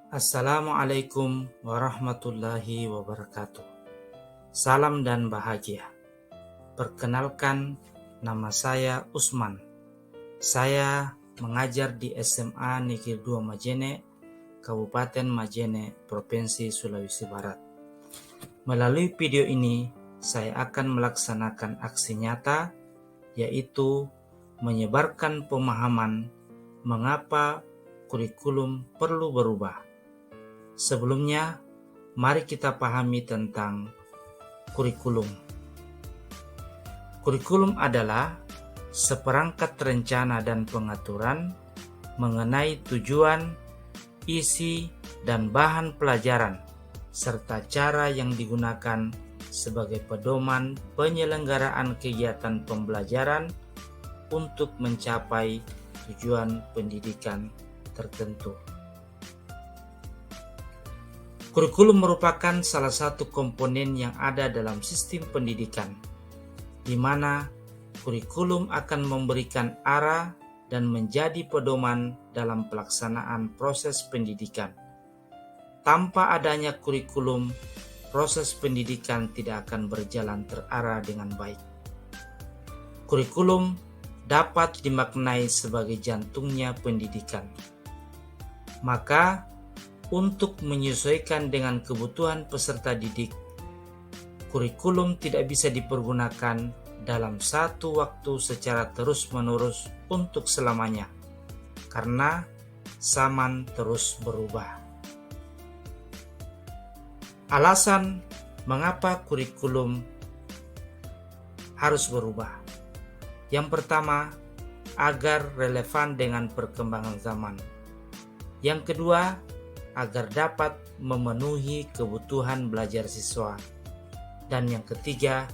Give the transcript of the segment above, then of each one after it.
Assalamualaikum warahmatullahi wabarakatuh. Salam dan bahagia. Perkenalkan, nama saya Usman. Saya mengajar di SMA Negeri 2 Majene, Kabupaten Majene, Provinsi Sulawesi Barat. Melalui video ini, saya akan melaksanakan aksi nyata, yaitu menyebarkan pemahaman mengapa kurikulum perlu berubah. Sebelumnya, mari kita pahami tentang kurikulum. Kurikulum adalah seperangkat rencana dan pengaturan mengenai tujuan, isi, dan bahan pelajaran, serta cara yang digunakan sebagai pedoman penyelenggaraan kegiatan pembelajaran untuk mencapai tujuan pendidikan tertentu. Kurikulum merupakan salah satu komponen yang ada dalam sistem pendidikan, di mana kurikulum akan memberikan arah dan menjadi pedoman dalam pelaksanaan proses pendidikan. Tanpa adanya kurikulum, proses pendidikan tidak akan berjalan terarah dengan baik. Kurikulum dapat dimaknai sebagai jantungnya pendidikan. Maka, untuk menyesuaikan dengan kebutuhan peserta didik, kurikulum tidak bisa dipergunakan dalam satu waktu secara terus-menerus untuk selamanya, karena zaman terus berubah. Alasan mengapa kurikulum harus berubah. Yang pertama, agar relevan dengan perkembangan zaman. Yang kedua, agar dapat memenuhi kebutuhan belajar siswa. Dan yang ketiga,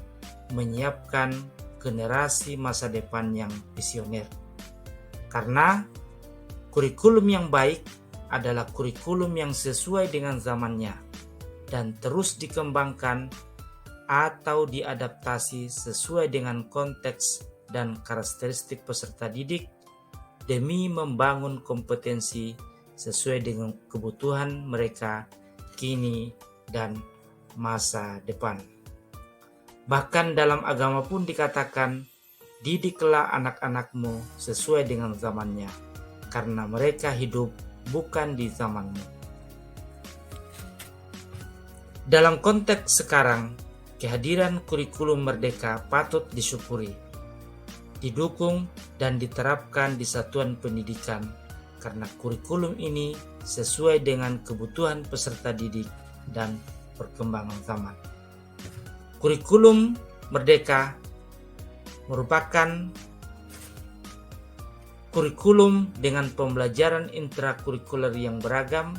menyiapkan generasi masa depan yang visioner. Karena kurikulum yang baik adalah kurikulum yang sesuai dengan zamannya dan terus dikembangkan atau diadaptasi sesuai dengan konteks dan karakteristik peserta didik demi membangun kompetensi sesuai dengan kebutuhan mereka kini dan masa depan. Bahkan dalam agama pun dikatakan, didiklah anak-anakmu sesuai dengan zamannya, karena mereka hidup bukan di zamanmu. Dalam konteks sekarang, kehadiran kurikulum merdeka patut disyukuri, didukung dan diterapkan di satuan pendidikan, karena kurikulum ini sesuai dengan kebutuhan peserta didik dan perkembangan zaman. Kurikulum merdeka merupakan kurikulum dengan pembelajaran intrakurikuler yang beragam,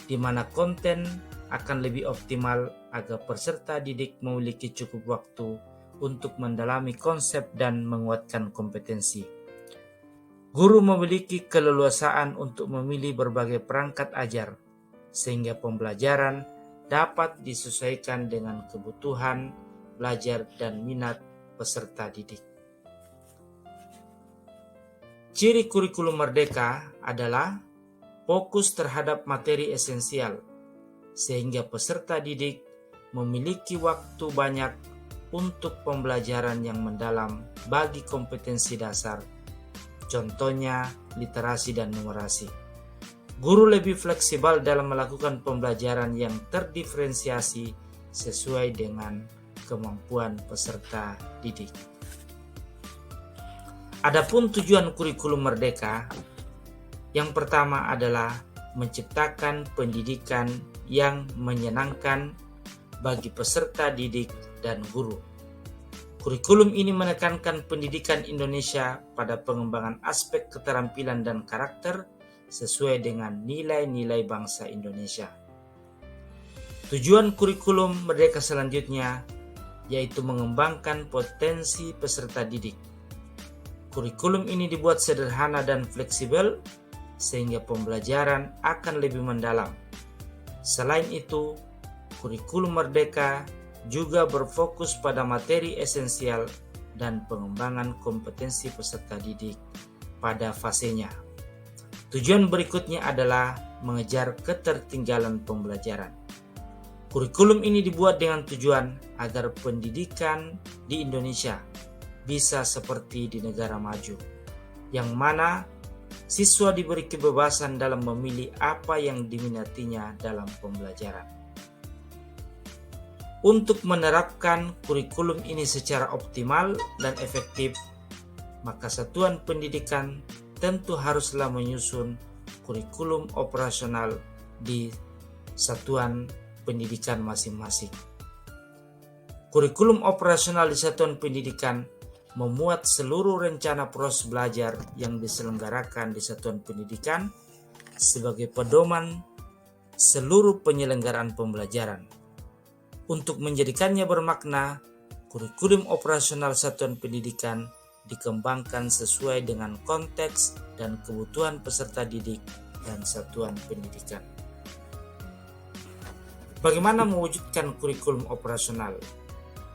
di mana konten akan lebih optimal agar peserta didik memiliki cukup waktu untuk mendalami konsep dan menguatkan kompetensi. Guru memiliki keleluasaan untuk memilih berbagai perangkat ajar, sehingga pembelajaran dapat disesuaikan dengan kebutuhan belajar dan minat peserta didik. Ciri kurikulum merdeka adalah fokus terhadap materi esensial, sehingga peserta didik memiliki waktu banyak untuk pembelajaran yang mendalam bagi kompetensi dasar. Contohnya, literasi dan numerasi. Guru lebih fleksibel dalam melakukan pembelajaran yang terdiferensiasi sesuai dengan kemampuan peserta didik. Adapun tujuan kurikulum merdeka, yang pertama adalah menciptakan pendidikan yang menyenangkan bagi peserta didik dan guru. Kurikulum ini menekankan pendidikan Indonesia pada pengembangan aspek keterampilan dan karakter sesuai dengan nilai-nilai bangsa Indonesia. Tujuan kurikulum merdeka selanjutnya yaitu mengembangkan potensi peserta didik. Kurikulum ini dibuat sederhana dan fleksibel sehingga pembelajaran akan lebih mendalam. Selain itu, kurikulum merdeka juga berfokus pada materi esensial dan pengembangan kompetensi peserta didik pada fasenya. Tujuan berikutnya adalah mengejar ketertinggalan pembelajaran. Kurikulum ini dibuat dengan tujuan agar pendidikan di Indonesia bisa seperti di negara maju, yang mana siswa diberi kebebasan dalam memilih apa yang diminatinya dalam pembelajaran. Untuk menerapkan kurikulum ini secara optimal dan efektif, maka satuan pendidikan tentu haruslah menyusun kurikulum operasional di satuan pendidikan masing-masing. Kurikulum operasional di satuan pendidikan memuat seluruh rencana proses belajar yang diselenggarakan di satuan pendidikan sebagai pedoman seluruh penyelenggaraan pembelajaran. Untuk menjadikannya bermakna, kurikulum operasional satuan pendidikan dikembangkan sesuai dengan konteks dan kebutuhan peserta didik dan satuan pendidikan. Bagaimana mewujudkan kurikulum operasional?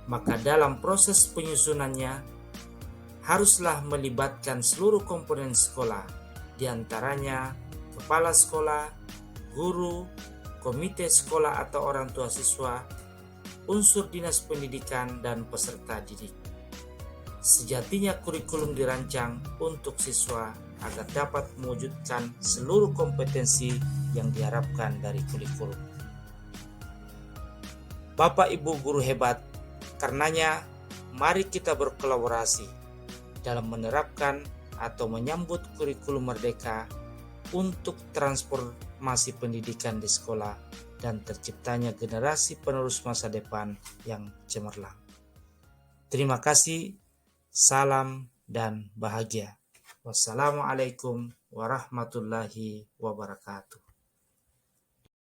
Maka dalam proses penyusunannya haruslah melibatkan seluruh komponen sekolah, diantaranya kepala sekolah, guru, komite sekolah atau orang tua siswa, unsur dinas pendidikan, dan peserta didik. Sejatinya kurikulum dirancang untuk siswa agar dapat mewujudkan seluruh kompetensi yang diharapkan dari kurikulum. Bapak Ibu guru hebat, karenanya mari kita berkolaborasi dalam menerapkan atau menyambut kurikulum merdeka untuk transformasi pendidikan di sekolah dan terciptanya generasi penerus masa depan yang cemerlang. Terima kasih, salam dan bahagia. Wassalamualaikum warahmatullahi wabarakatuh.